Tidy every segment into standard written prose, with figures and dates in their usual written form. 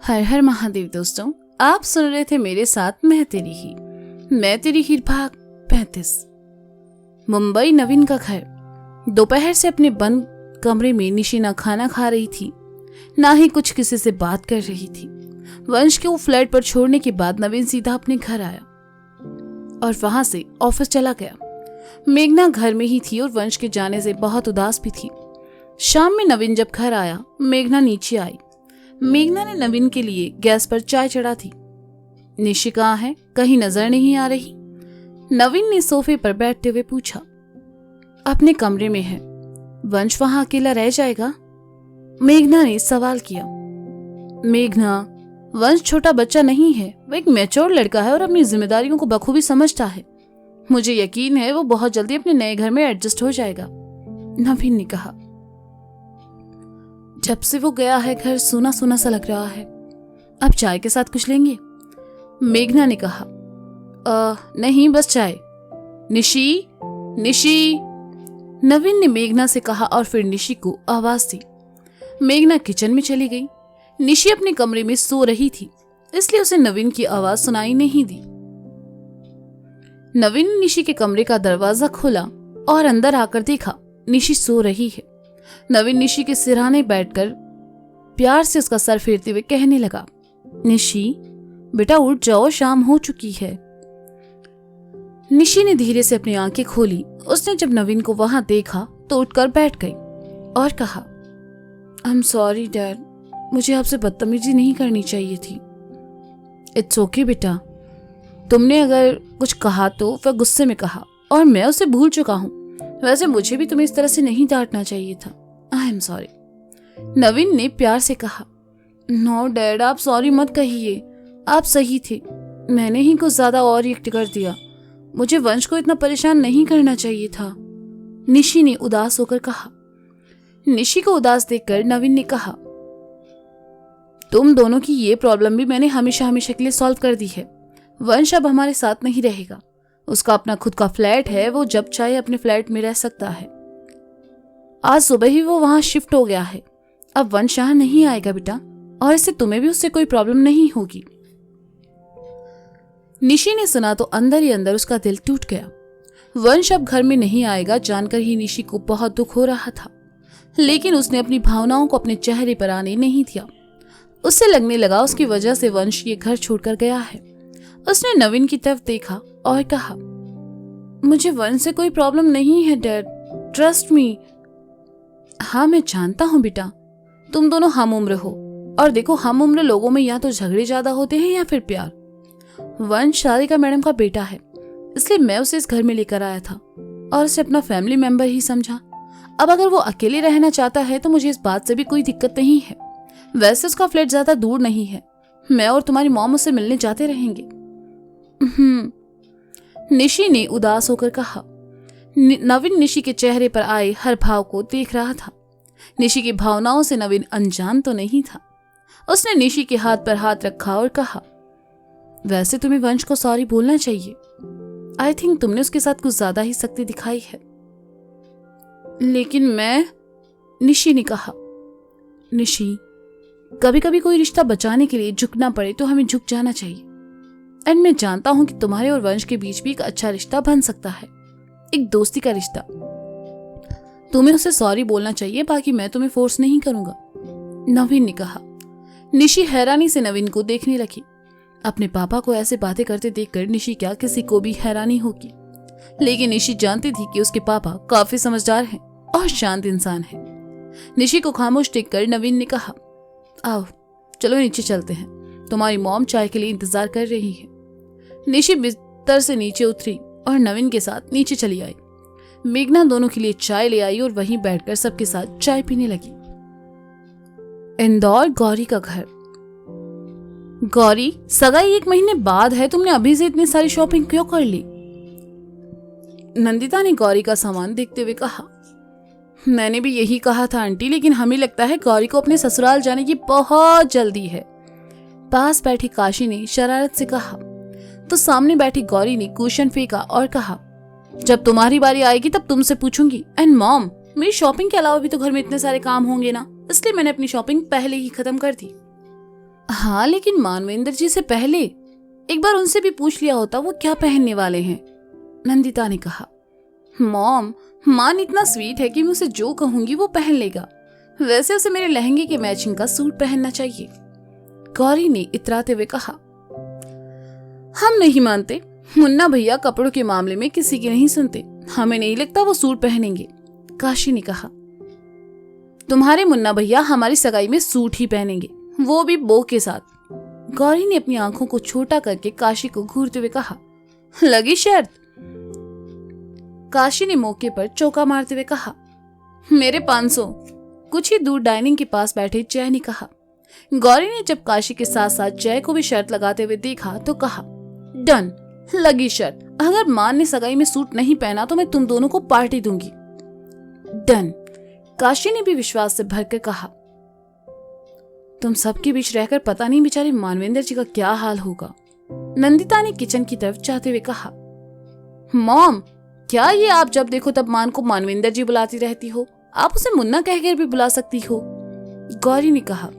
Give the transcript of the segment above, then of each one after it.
हर हर महादेव दोस्तों, आप सुन रहे थे मेरे साथ मैं तेरी हीर भाग 35। मुंबई नवीन का घर। दोपहर से अपने बंद कमरे में निशी ना खाना खा रही थी, ना ही कुछ किसी से बात कर रही थी। वंश को फ्लैट पर छोड़ने के बाद नवीन सीधा अपने घर आया और वहां से ऑफिस चला गया। मेघना घर में ही थी और वंश के जाने से बहुत उदास भी थी। शाम में नवीन जब घर आया, मेघना नीचे आई। मेघना ने नवीन के लिए गैस पर चाय चढ़ा थी। निशी कहाँ है, कहीं नजर नहीं आ रही। नवीन ने सोफे पर बैठते हुए पूछा। अपने कमरे में है। वंश वहां अकेला रह जाएगा? मेघना ने सवाल किया। मेघना, वंश छोटा बच्चा नहीं है, वह एक मैच्योर लड़का है और अपनी जिम्मेदारियों को बखूबी समझता है। मुझे यकीन है वो बहुत जल्दी अपने नए घर में एडजस्ट हो जाएगा, नवीन ने कहा। जब से वो गया है घर सूना सूना सा लग रहा है। अब चाय के साथ कुछ लेंगे? मेघना ने कहा। नहीं, बस चाय। निशी, निशी, नवीन ने मेघना से कहा और फिर निशी को आवाज दी। मेघना किचन में चली गई। निशी अपने कमरे में सो रही थी, इसलिए उसे नवीन की आवाज सुनाई नहीं दी। नवीन ने निशी के कमरे का दरवाजा खोला और अंदर आकर देखा निशी सो रही है। नवीन निशी के सिरहाने बैठकर प्यार से उसका सर फेरते हुए कहने लगा, निशी बेटा उठ जाओ, शाम हो चुकी है। निशी ने धीरे से अपनी आंखें खोली। उसने जब नवीन को वहां देखा तो उठकर बैठ गई और कहा, आई एम सॉरी डैड, मुझे आपसे बदतमीजी नहीं करनी चाहिए थी। इट्स ओके बेटा, तुमने अगर कुछ कहा तो वह गुस्से में कहा और मैं उसे भूल चुका हूं। वैसे मुझे भी तुम्हें इस तरह से नहीं डांटना चाहिए था। आई एम सॉरी, नवीन ने प्यार से कहा। नो डैड, आप सॉरी मत कहिए, आप सही थे। मैंने ही कुछ ज्यादा और रिएक्ट कर दिया। मुझे वंश को इतना परेशान नहीं करना चाहिए था, निशी ने उदास होकर कहा। निशी को उदास देखकर नवीन ने कहा, तुम दोनों की ये प्रॉब्लम भी मैंने हमेशा हमेशा के लिए सॉल्व कर दी है। वंश अब हमारे साथ नहीं रहेगा। उसका अपना खुद का फ्लैट है, वो जब चाहे अपने फ्लैट में रह सकता है। आज सुबह ही वो वहां शिफ्ट हो गया है। अब वंश यहाँ नहीं आएगा बेटा, और इससे तुम्हें भी उससे कोई प्रॉब्लम नहीं होगी। निशी ने सुना तो अंदर ही अंदर उसका दिल टूट गया। वंश अब घर में नहीं आएगा जानकर ही निशी को बहुत दुख हो रहा था, लेकिन उसने अपनी भावनाओं को अपने चेहरे पर आने नहीं दिया। उससे लगने लगा उसकी वजह से वंश ये घर छोड़कर गया है। उसने नवीन की तरफ देखा और कहा, मुझे वंश से कोई प्रॉब्लम नहीं है डैड, ट्रस्ट मी। हाँ मैं जानता हूँ बेटा, तुम दोनों हम उम्र हो, और देखो हम उम्र लोगों में या तो झगड़े ज्यादा होते हैं या फिर प्यार। वंश राधिका मैडम का बेटा है, इसलिए मैं उसे इस घर में लेकर आया था और उसे अपना फैमिली मेंबर ही समझा। अब अगर वो अकेले रहना चाहता है तो मुझे इस बात से भी कोई दिक्कत नहीं है। वैसे उसका फ्लैट ज्यादा दूर नहीं है, मैं और तुम्हारी मॉम उससे मिलने जाते रहेंगे। निशी ने उदास होकर कहा। नवीन निशी के चेहरे पर आए हर भाव को देख रहा था। निशी की भावनाओं से नवीन अनजान तो नहीं था। उसने निशी के हाथ पर हाथ रखा और कहा, वैसे तुम्हें वंश को सॉरी बोलना चाहिए। आई थिंक तुमने उसके साथ कुछ ज्यादा ही सख्ती दिखाई है। लेकिन मैं, निशी ने कहा। निशी, कभी कभी कोई रिश्ता बचाने के लिए झुकना पड़े तो हमें झुक जाना चाहिए। एंड मैं जानता हूं कि तुम्हारे और वंश के बीच भी एक अच्छा रिश्ता बन सकता है, एक दोस्ती का रिश्ता। तुम्हें उसे सॉरी बोलना चाहिए, बाकी मैं तुम्हें फोर्स नहीं करूंगा, नवीन ने कहा। निशी हैरानी से नवीन को देखने लगी। अपने पापा को ऐसे बातें करते देखकर निशी क्या किसी को भी हैरानी होगी, लेकिन निशी जानती थी कि उसके पापा काफी समझदार हैं और शांत इंसान हैं। निशी को खामोश देखकर नवीन ने कहा, आओ चलो नीचे चलते हैं, तुम्हारी मॉम चाय के लिए इंतजार कर रही है। निशी बिस्तर से नीचे उतरी और नवीन के साथ नीचे चली आई। मेघना दोनों के लिए चाय ले आई और वहीं बैठकर सबके साथ चाय पीने लगी। इंदौर गौरी का घर। गौरी, सगाई 1 महीने बाद है, तुमने अभी से इतनी सारी शॉपिंग क्यों कर ली? नंदिता ने गौरी का सामान देखते हुए कहा। मैंने भी यही कहा था आंटी, लेकिन हमें लगता है गौरी को अपने ससुराल जाने की बहुत जल्दी है, पास बैठी काशी ने शरारत से कहा। तो सामने बैठी गौरी ने कुशन फेंका और कहा, जब तुम्हारी बारी आएगी तब तुमसे पूछूंगी। एंड मॉम, मेरी शॉपिंग के अलावा भी तो घर में इतने सारे काम होंगे ना, इसलिए मैंने अपनी शॉपिंग पहले ही खत्म कर दी। हाँ, लेकिन मानवेंद्र जी से पहले एक बार उनसे भी पूछ लिया होता वो क्या पहनने वाले हैं, नंदिता ने कहा। मॉम, मान इतना स्वीट है कि मैं उसे जो कहूंगी वो पहन लेगा। वैसे उसे मेरे लहंगे के मैचिंग का सूट पहनना चाहिए, गौरी ने इतराते हुए कहा। हम नहीं मानते, मुन्ना भैया कपड़ों के मामले में किसी की नहीं सुनते। हमें नहीं लगता वो सूट पहनेंगे, काशी ने कहा। तुम्हारे मुन्ना भैया हमारी सगाई में सूट ही पहनेंगे, वो भी बो के साथ, गौरी ने अपनी आंखों को छोटा करके काशी को घूरते हुए कहा। लगी शर्त, काशी ने मौके पर चौका मारते हुए कहा। मेरे 500, कुछ ही दूर डाइनिंग के पास बैठे जय ने कहा। गौरी ने जब काशी के साथ साथ जय को भी शर्त लगाते हुए देखा तो कहा, डन, लगी शर्त। अगर मान ने सगाई में सूट नहीं पहना तो मैं तुम दोनों को पार्टी दूंगी। डन, काशी ने भी विश्वास से भरकर कहा। तुम सबके बीच रहकर पता नहीं बेचारे मानवेंद्र जी का क्या हाल होगा, नंदिता ने किचन की तरफ जाते हुए कहा। मॉम, क्या ये आप जब देखो तब मान को मानवेंद्र जी बुलाती रहती हो? आप उसे मुन्ना कहकर भी बुला सकती हो, गौरी ने कहा।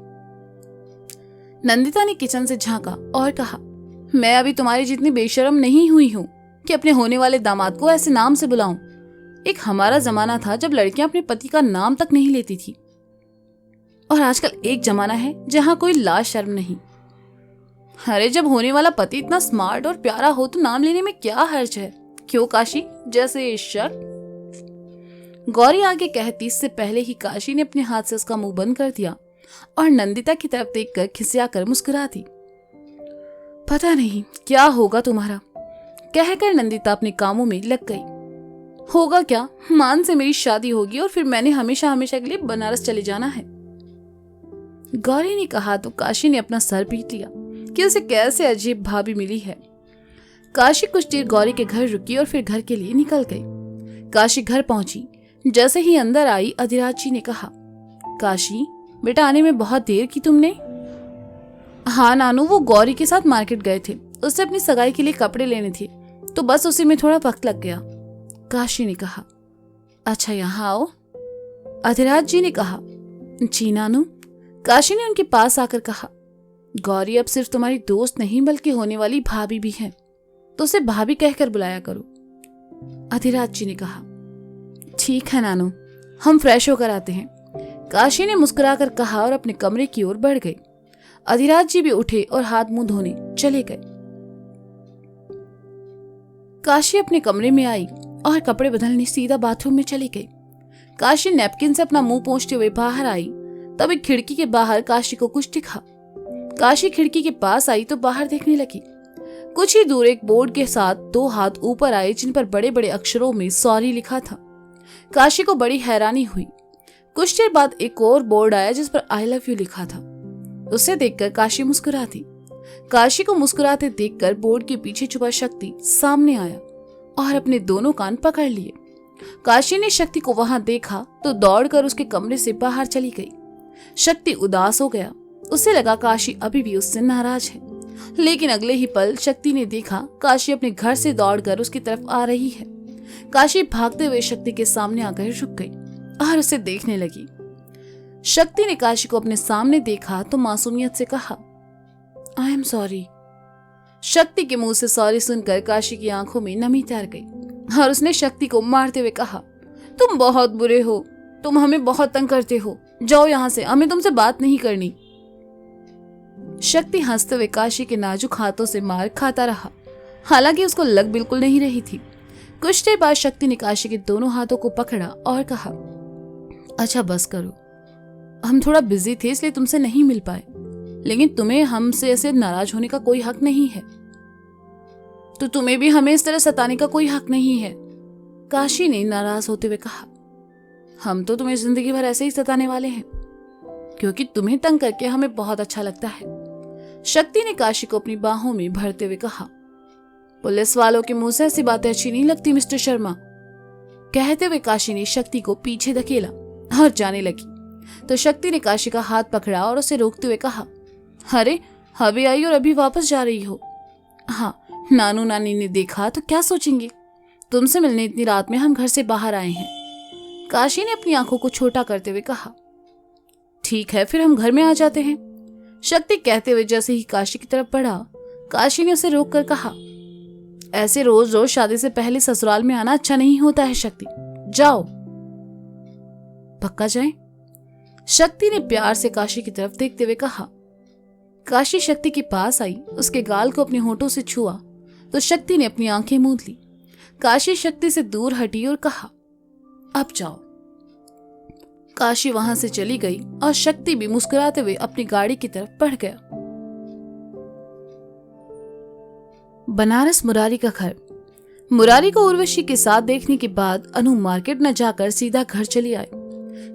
नंदिता ने किचन से झांका और कहा, मैं अभी तुम्हारी जितनी बेशर्म नहीं हुई हूं कि अपने होने वाले दामाद को ऐसे नाम से बुलाऊं। एक हमारा जमाना था जब लड़कियां अपने पति का नाम तक नहीं लेती थी, और आजकल एक जमाना है जहां कोई लाज शर्म नहीं। अरे जब होने वाला पति इतना स्मार्ट और प्यारा हो तो नाम लेने में क्या हर्ज है, क्यों काशी? जैसे शर्त, गौरी आगे कहती इससे पहले ही काशी ने अपने हाथ से उसका मुंह बंद कर दिया और नंदिता की तरफ देखकर खिसिया कर मुस्कुरा दी। पता नहीं क्या होगा तुम्हारा, कहकर नंदिता अपने कामों में लग गई। होगा क्या, मान से मेरी शादी होगी और फिर मैंने हमेशा हमेशा के लिए बनारस चले जाना है, गौरी ने कहा तो काशी ने अपना सर पीट लिया कि उसे कैसे अजीब भाभी मिली है। काशी कुछ देर गौरी के घर रुकी और फिर घर के लिए निकल गई। काशी घर पहुंची, जैसे ही अंदर आई अधिराज जी ने कहा, काशी बेटा आने में बहुत देर की तुमने? हाँ नानू, वो गौरी के साथ मार्केट गए थे, उससे अपनी सगाई के लिए कपड़े लेने थे तो बस उसी में थोड़ा वक्त लग गया, काशी ने कहा। अच्छा यहाँ आओ, अधिराज जी ने कहा। जी नानू, काशी ने उनके पास आकर कहा। गौरी अब सिर्फ तुम्हारी दोस्त नहीं बल्कि होने वाली भाभी भी है, तो उसे भाभी कहकर बुलाया करो, अधिराज जी ने कहा। ठीक है नानू, हम फ्रेश होकर आते हैं, काशी ने मुस्कुराकर कहा और अपने कमरे की ओर बढ़ गई। अधिराज जी भी उठे और हाथ मुंह धोने चले गए। काशी अपने कमरे में आई और कपड़े बदलने सीधा बाथरूम में चली गई। काशी नैपकिन से अपना मुंह पोंछते हुए बाहर आई, तभी खिड़की के बाहर काशी को कुछ दिखा। काशी खिड़की के पास आई तो बाहर देखने लगी। कुछ ही दूर एक बोर्ड के साथ 2 हाथ ऊपर आए जिन पर बड़े बड़े अक्षरों में सॉरी लिखा था। काशी को बड़ी हैरानी हुई। कुछ देर बाद एक और बोर्ड आया जिस पर आई लव यू लिखा था। उसे देखकर काशी मुस्कुरा दी। काशी को मुस्कुराते देखकर बोर्ड के पीछे छुपा शक्ति सामने आया और अपने दोनों कान पकड़ लिए। काशी ने शक्ति को वहां देखा तो दौड़कर उसके कमरे से बाहर चली गई। शक्ति उदास हो गया, उसे लगा काशी अभी भी उससे नाराज है, लेकिन अगले ही पल शक्ति ने देखा काशी अपने घर से दौड़कर उसकी तरफ आ रही है। काशी भागते हुए शक्ति के सामने आकर रुक गई और उसे देखने लगी। शक्ति ने काशी को अपने सामने देखा तो मासूमियत से कहा, आई एम सॉरी। शक्ति के मुंह से सॉरी सुनकर काशी की आंखों में नमी तैर गई और उसने शक्ति को मारते हुए कहा, तुम बहुत बुरे हो, तुम हमें बहुत तंग करते हो, जाओ यहाँ से, हमें तुमसे बात नहीं करनी। शक्ति हंसते हुए काशी के नाजुक हाथों से मार खाता रहा, हालांकि उसको लग बिल्कुल नहीं रही थी। कुछ देर बाद शक्ति ने काशी के दोनों हाथों को पकड़ा और कहा, अच्छा बस करो, हम थोड़ा बिजी थे इसलिए तुमसे नहीं मिल पाए, लेकिन तुम्हें हमसे ऐसे नाराज होने का कोई हक नहीं है, तो तुम्हें भी हमें इस तरह सताने का कोई हक नहीं है, काशी ने नाराज होते हुए कहा। हम तो तुम्हें जिंदगी भर ऐसे ही सताने वाले हैं, क्योंकि तुम्हें तंग करके हमें बहुत अच्छा लगता है, शक्ति ने काशी को अपनी बाहों में भरते हुए कहा। पुलिस वालों के मुंह से ऐसी बातें अच्छी नहीं लगती मिस्टर शर्मा, कहते हुए काशी ने शक्ति को पीछे धकेला और जाने लगी तो शक्ति ने काशी का हाथ पकड़ा और उसे रोकते हुए कहा, अरे अभी आई और अभी वापस जा रही हो? हाँ, नानू नानी ने देखा तो क्या सोचेंगे, तुमसे मिलने इतनी रात में हम घर से बाहर आए हैं, काशी ने अपनी आंखों को छोटा करते हुए कहा। ठीक है फिर हम घर में आ जाते हैं, शक्ति कहते हुए जैसे ही काशी की तरफ बढ़ा, काशी ने उसे रोक कर कहा, ऐसे रोज रोज शादी से पहले ससुराल में आना अच्छा नहीं होता है शक्ति, जाओ। पक्का जाए? शक्ति ने प्यार से काशी की तरफ देखते हुए कहा। काशी शक्ति के पास आई, उसके गाल को अपने होठों से छुआ तो शक्ति ने अपनी आंखें मूंद ली। काशी शक्ति से दूर हटी और कहा, अब जाओ। काशी वहां से चली गई और शक्ति भी मुस्कुराते हुए अपनी गाड़ी की तरफ बढ़ गया। बनारस मुरारी का घर। मुरारी को उर्वशी के साथ देखने के बाद अनु मार्केट न जाकर सीधा घर चली आई।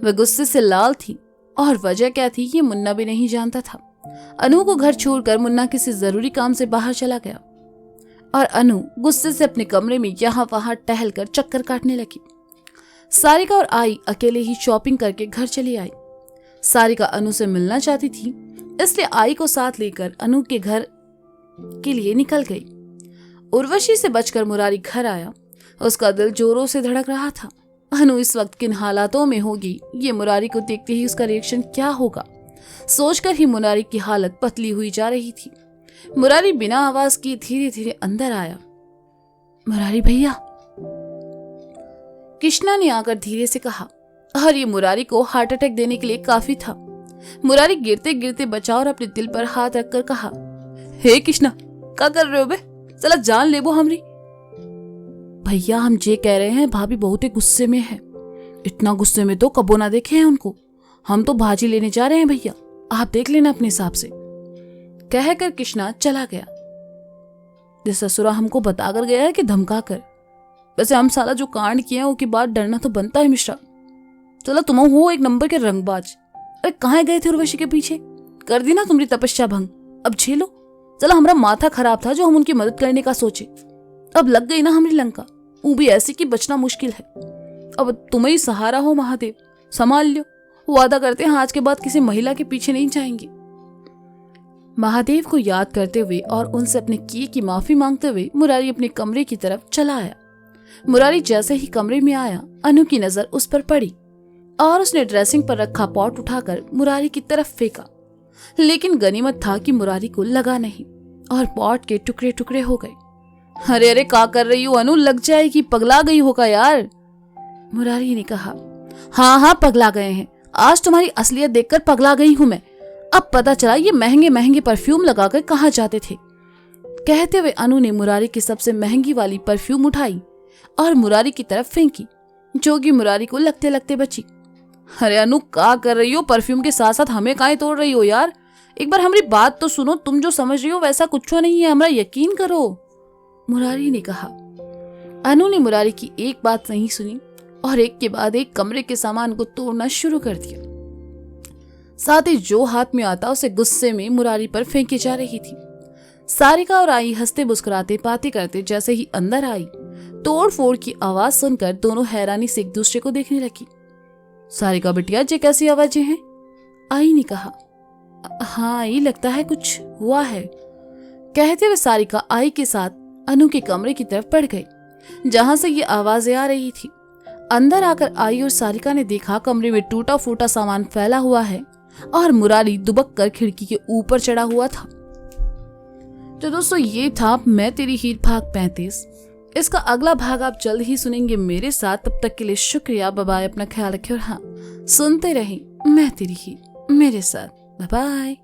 वह गुस्से से लाल थी और वजह क्या थी ये मुन्ना भी नहीं जानता था। अनु को घर छोड़कर मुन्ना किसी जरूरी काम से बाहर चला गया और अनु गुस्से से अपने कमरे में यहाँ वहां टहलकर चक्कर काटने लगी। सारिका और आई अकेले ही शॉपिंग करके घर चली आई। सारिका अनु से मिलना चाहती थी, इसलिए आई को साथ लेकर अनु के घर के लिए निकल गई। उर्वशी से बचकर मुरारी घर आया। उसका दिल जोरों से धड़क रहा था। अनु इस वक्त किन हालातों में होगी, ये मुरारी को देखते ही उसका रिएक्शन क्या होगा, सोचकर ही मुरारी की हालत पतली हुई जा रही थी। मुरारी बिना आवाज किए धीरे धीरे अंदर आया। मुरारी भैया, कृष्णा ने आकर धीरे से कहा, और ये मुरारी को हार्ट अटैक देने के लिए काफी था। मुरारी गिरते गिरते बचा और अपने दिल पर हाथ रखकर कहा, हे कृष्णा, क्या कर रहे हो बे? चला जान लेबो हमरी। भैया हम जे कह रहे हैं, भाभी बहुत ही गुस्से में है। इतना गुस्से में तो कबो ना देखे हैं उनको। हम तो भाजी लेने जा रहे हैं भैया, आप देख लेना अपने हिसाब से। कहकर कृष्णा चला गया। जिस ससुरा हमको बताकर गया है कि धमका कर। वैसे हम साला जो कांड किए हैं उसके बाद डरना तो बनता है मिश्रा। चलो तुम हो एक नंबर के रंगबाज। अरे कहाँ गए थे उर्वशी के पीछे? कर दी ना तुम्हारी तपस्या भंग, अब झेलो। चलो हमारा माथा खराब था जो हम उनकी मदद करने का सोचे, अब लग गई ना हमारी लंका। वो भी ऐसी कि बचना मुश्किल है। अब तुम्हें ही सहारा हो महादेव, संभाल लो। वादा करते हैं आज के बाद किसी महिला के पीछे नहीं जाएंगे। महादेव को याद करते हुए और उनसे अपने किए की माफी मांगते हुए मुरारी अपने कमरे की तरफ चला आया। मुरारी जैसे ही कमरे में आया, अनु की नजर उस पर पड़ी और उसने ड्रेसिंग पर रखा पॉट उठाकर मुरारी की तरफ फेंका। लेकिन गनीमत था कि मुरारी को लगा नहीं और पॉट के टुकड़े टुकड़े हो गए। अरे अरे क्या कर रही हो अनु, लग जाएगी, पगला गई होगा यार। मुरारी ने कहा, हाँ हाँ पगला गए हैं, आज तुम्हारी असलियत देखकर पगला गई हूं मैं। अब पता चला ये महंगे महंगे परफ्यूम लगाकर कहाँ जाते थे। कहते हुए अनु ने मुरारी की सबसे महंगी वाली परफ्यूम उठाई और मुरारी की तरफ फेंकी, जो कि मुरारी को लगते लगते बची। अरे अनु क्या कर रही हो? परफ्यूम के साथ साथ हमें काहे तोड़ रही हो यार? एक बार हमारी बात तो सुनो, तुम जो समझ रही हो वैसा कुछ नहीं है, हमारा यकीन करो, मुरारी ने कहा। अनु ने मुरारी की एक बात नहीं सुनी और एक के बाद एक कमरे के सामान को तोड़ना शुरू कर दिया। साथ ही जो हाथ में आता उसे गुस्से में मुरारी पर फेंकी जा रही थी। सारिका और आई हंसते मुस्कुराते बातें करते जैसे ही अंदर आई, तोड़ फोड़ की आवाज सुनकर दोनों हैरानी से एक दूसरे को देखने लगी। सारिका बिटिया, ये कैसी आवाजें हैं? आई ने कहा। हाँ आई, लगता है कुछ हुआ है। कहते हुए सारिका आई के साथ अनु के कमरे की तरफ बढ़ गई जहां से ये आवाजें आ रही थी। अंदर आकर आई और सारिका ने देखा कमरे में टूटा फूटा सामान फैला हुआ है और मुरारी दुबक कर खिड़की के ऊपर चढ़ा हुआ था। तो दोस्तों ये था मैं तेरी हीर भाग 35। इसका अगला भाग आप जल्द ही सुनेंगे मेरे साथ। तब तक के लिए शुक्रिया, बाय बाय, अपना ख्याल रखें और हाँ सुनते रहें मैं तेरी हीर मेरे साथ। Bye bye.